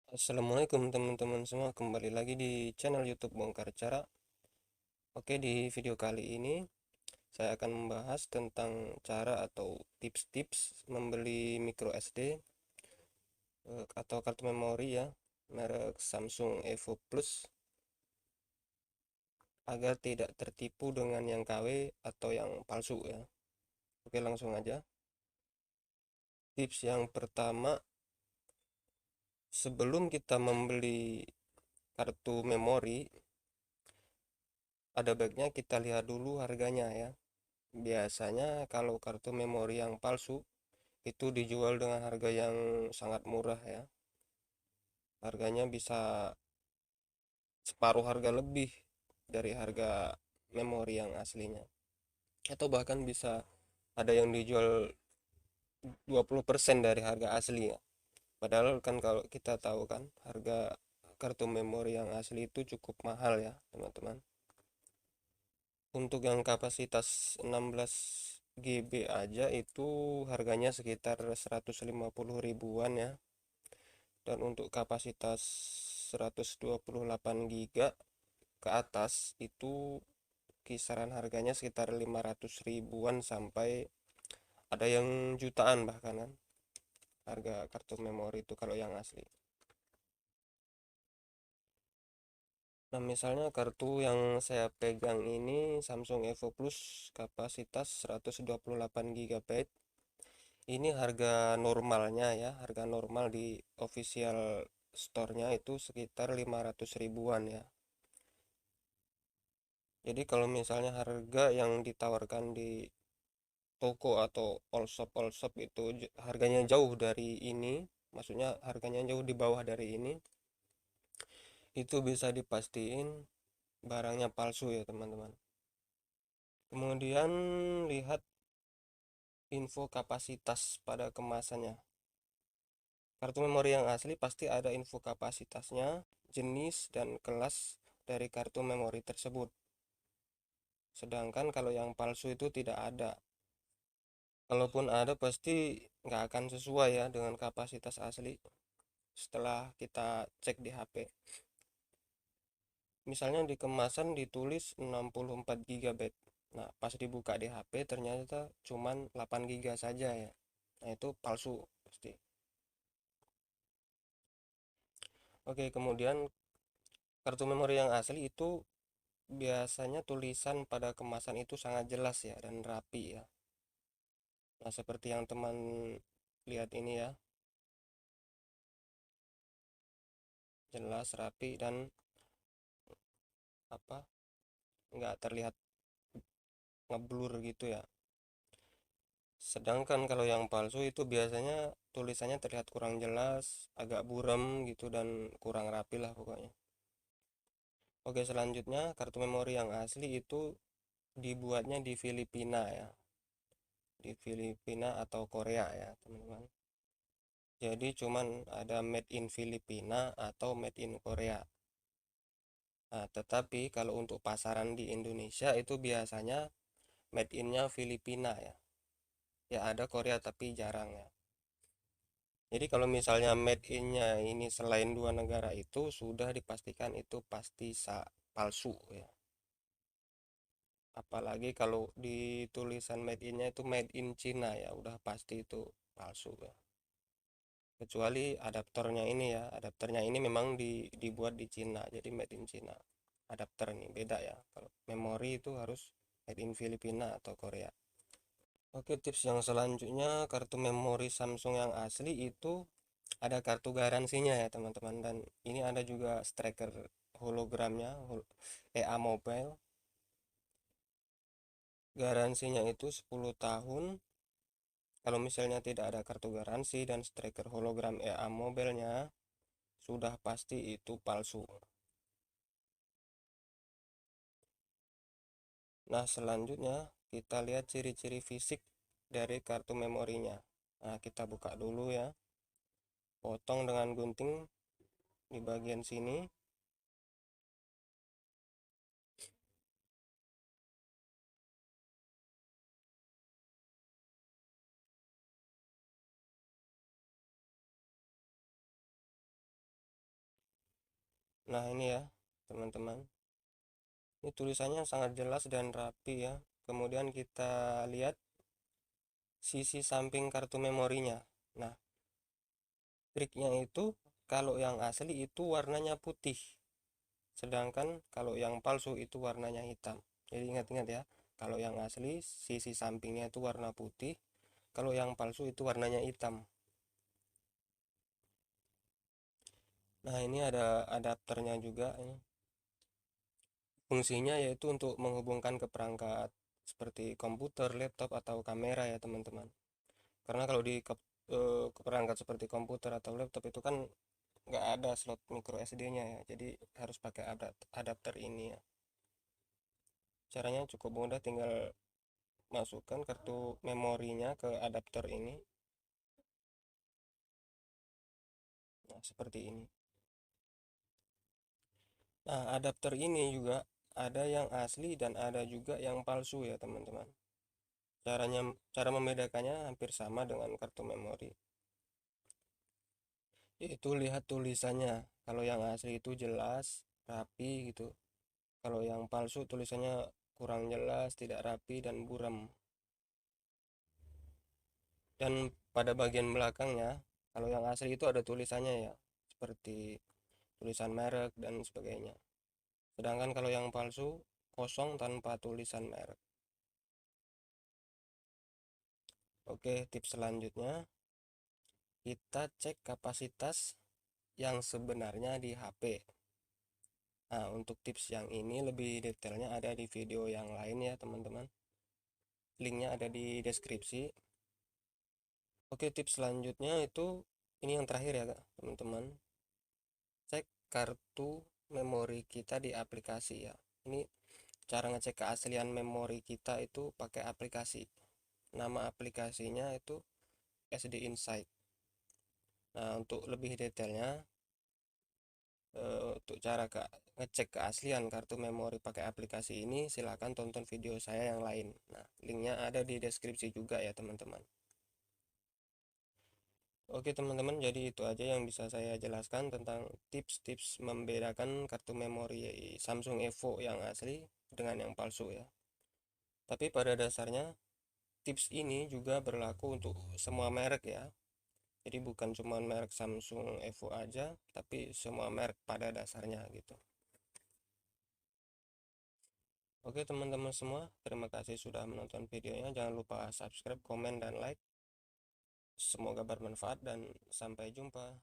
Assalamualaikum teman-teman semua, kembali lagi di channel YouTube Bongkar Cara. Oke, di video kali ini saya akan membahas tentang cara atau tips-tips membeli micro SD atau kartu memori ya, merek Samsung Evo Plus agar tidak tertipu dengan yang KW atau yang palsu ya. Oke, langsung aja. Tips yang pertama, sebelum kita membeli kartu memori, ada baiknya kita lihat dulu harganya ya. Biasanya kalau kartu memori yang palsu itu dijual dengan harga yang sangat murah ya. Harganya bisa separuh harga lebih dari harga memori yang aslinya. Atau bahkan bisa ada yang dijual 20% dari harga asli ya. Padahal kan kalau kita tahu kan harga kartu memori yang asli itu cukup mahal ya, teman-teman. Untuk yang kapasitas 16 GB aja itu harganya sekitar 150 ribuan ya. Dan untuk kapasitas 128 GB ke atas itu kisaran harganya sekitar 500 ribuan sampai ada yang jutaan bahkan kan harga kartu memori itu kalau yang asli. Nah, misalnya kartu yang saya pegang ini Samsung Evo Plus kapasitas 128 GB. Ini harga normalnya ya, harga normal di official store-nya itu sekitar 500 ribuan ya. Jadi kalau misalnya harga yang ditawarkan di toko atau all shop itu harganya jauh dari ini, maksudnya harganya jauh di bawah dari ini, itu bisa dipastiin barangnya palsu ya teman-teman. Kemudian lihat info kapasitas pada kemasannya. Kartu memori yang asli pasti ada info kapasitasnya, jenis dan kelas dari kartu memori tersebut. Sedangkan kalau yang palsu itu tidak ada. Kalaupun ada pasti nggak akan sesuai ya dengan kapasitas asli setelah kita cek di HP. Misalnya di kemasan ditulis 64 GB. Nah, pas dibuka di HP ternyata cuman 8 GB saja ya. Nah, itu palsu pasti. Oke, kemudian kartu memori yang asli itu biasanya tulisan pada kemasan itu sangat jelas ya dan rapi ya. Nah, seperti yang teman lihat ini ya, jelas, rapi dan apa? Nggak terlihat ngeblur gitu ya. Sedangkan kalau yang palsu itu biasanya tulisannya terlihat kurang jelas, agak buram gitu dan kurang rapi lah pokoknya. Oke, selanjutnya kartu memori yang asli itu dibuatnya di Filipina ya. Di Filipina atau Korea ya, teman-teman. Jadi cuman ada made in Filipina atau made in Korea. Nah, tetapi kalau untuk pasaran di Indonesia itu biasanya made innya Filipina ya. Ya ada Korea tapi jarang ya. Jadi kalau misalnya made in-nya ini selain dua negara itu sudah dipastikan itu pasti palsu ya. Apalagi kalau di tulisan made in-nya itu made in China ya, udah pasti itu palsu ya. Kecuali adaptornya ini ya, adaptornya ini memang dibuat di Cina, jadi made in China. Adapter ini beda ya. Kalau memori itu harus made in Filipina atau Korea. Oke, tips yang selanjutnya kartu memori Samsung yang asli itu ada kartu garansinya ya teman-teman, dan ini ada juga striker hologramnya EA Mobile. Garansinya itu 10 tahun. Kalau misalnya tidak ada kartu garansi dan striker hologram EA Mobile-nya sudah pasti itu palsu. Nah, selanjutnya kita lihat ciri-ciri fisik dari kartu memorinya. Nah, kita buka dulu ya. Potong dengan gunting di bagian sini. Nah ini ya teman-teman, ini tulisannya sangat jelas dan rapi ya. Kemudian kita lihat sisi samping kartu memorinya. Nah, triknya itu kalau yang asli itu warnanya putih, sedangkan kalau yang palsu itu warnanya hitam. Jadi ingat-ingat ya, kalau yang asli sisi sampingnya itu warna putih, kalau yang palsu itu warnanya hitam. Nah, ini ada adapternya juga ini. Fungsinya yaitu untuk menghubungkan ke perangkat seperti komputer, laptop, atau kamera ya teman-teman. Karena kalau di ke perangkat seperti komputer atau laptop itu kan nggak ada slot micro SD-nya ya, jadi harus pakai adapter ini ya. Caranya cukup mudah, tinggal masukkan kartu memorinya ke adapter ini. Nah, seperti ini. Nah, adapter ini juga ada yang asli dan ada juga yang palsu ya teman-teman. Cara membedakannya hampir sama dengan kartu memori, yaitu lihat tulisannya. Kalau yang asli itu jelas rapi gitu, kalau yang palsu tulisannya kurang jelas, tidak rapi, dan buram. Dan pada bagian belakangnya, kalau yang asli itu ada tulisannya ya, seperti tulisan merek dan sebagainya. Sedangkan kalau yang palsu kosong tanpa tulisan merek. Oke, tips selanjutnya kita cek kapasitas yang sebenarnya di HP. Nah, untuk tips yang ini lebih detailnya ada di video yang lain ya teman-teman. Linknya ada di deskripsi. Oke, tips selanjutnya itu ini yang terakhir ya teman-teman. Cek kartu memori kita di aplikasi ya. Ini cara ngecek keaslian memori kita itu pakai aplikasi. Nama aplikasinya itu SD Insight. Nah, untuk lebih detailnya, untuk cara ngecek keaslian kartu memori pakai aplikasi ini, silakan tonton video saya yang lain. Nah, linknya ada di deskripsi juga ya teman-teman. Oke teman-teman, jadi itu aja yang bisa saya jelaskan tentang tips-tips membedakan kartu memori Samsung Evo yang asli dengan yang palsu ya. Tapi pada dasarnya tips ini juga berlaku untuk semua merek ya. Jadi bukan cuma merek Samsung Evo aja, tapi semua merek pada dasarnya gitu. Oke teman-teman semua, terima kasih sudah menonton videonya. Jangan lupa subscribe, komen, dan like. Semoga bermanfaat dan sampai jumpa.